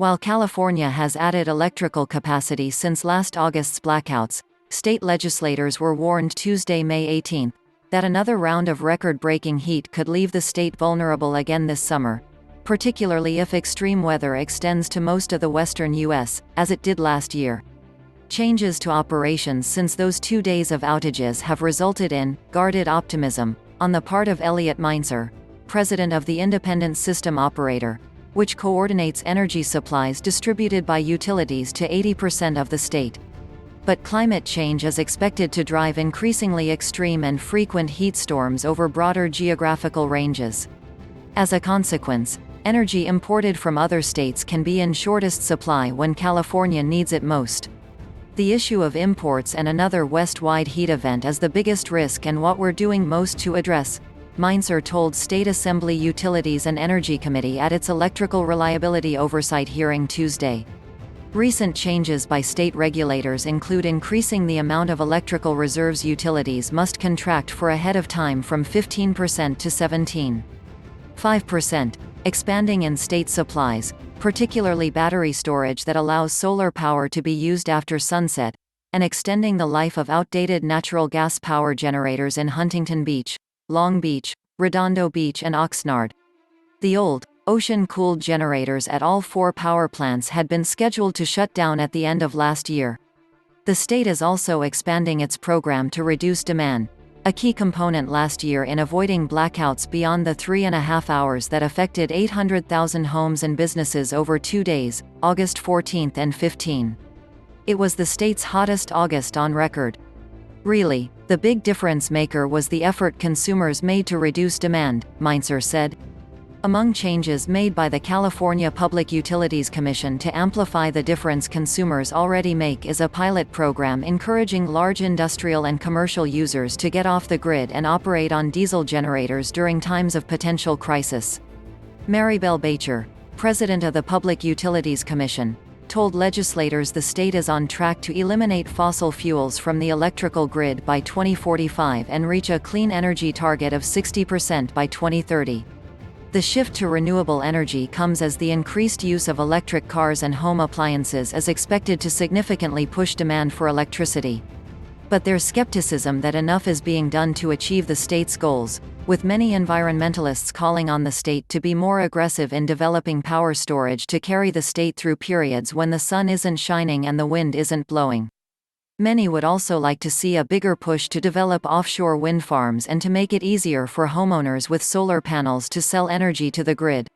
While California has added electrical capacity since last August's blackouts, state legislators were warned Tuesday, May 18, that another round of record-breaking heat could leave the state vulnerable again this summer, particularly if extreme weather extends to most of the western U.S., as it did last year. Changes to operations since those 2 days of outages have resulted in guarded optimism on the part of Elliot Mainzer, president of the Independent System Operator, which coordinates energy supplies distributed by utilities to 80% of the state. But climate change is expected to drive increasingly extreme and frequent heat storms over broader geographical ranges. As a consequence, energy imported from other states can be in shortest supply when California needs it most. The issue of imports and another west-wide heat event is the biggest risk and what we're doing most to address, Mainzer told State Assembly Utilities and Energy Committee at its Electrical Reliability Oversight hearing Tuesday. Recent changes by state regulators include increasing the amount of electrical reserves utilities must contract for ahead of time from 15% to 17.5%, expanding in-state supplies, particularly battery storage that allows solar power to be used after sunset, and extending the life of outdated natural gas power generators in Huntington Beach, Long Beach, Redondo Beach and Oxnard. The old, ocean-cooled generators at all 4 power plants had been scheduled to shut down at the end of last year. The state is also expanding its program to reduce demand, a key component last year in avoiding blackouts beyond the 3.5 hours that affected 800,000 homes and businesses over 2 days, August 14 and 15. It was the state's hottest August on record. Really, the big difference maker was the effort consumers made to reduce demand, Mainzer said. Among changes made by the California Public Utilities Commission to amplify the difference consumers already make is a pilot program encouraging large industrial and commercial users to get off the grid and operate on diesel generators during times of potential crisis. Marybel Batjer, president of the Public Utilities Commission, told legislators the state is on track to eliminate fossil fuels from the electrical grid by 2045 and reach a clean energy target of 60% by 2030. The shift to renewable energy comes as the increased use of electric cars and home appliances is expected to significantly push demand for electricity. But there's skepticism that enough is being done to achieve the state's goals, with many environmentalists calling on the state to be more aggressive in developing power storage to carry the state through periods when the sun isn't shining and the wind isn't blowing. Many would also like to see a bigger push to develop offshore wind farms and to make it easier for homeowners with solar panels to sell energy to the grid.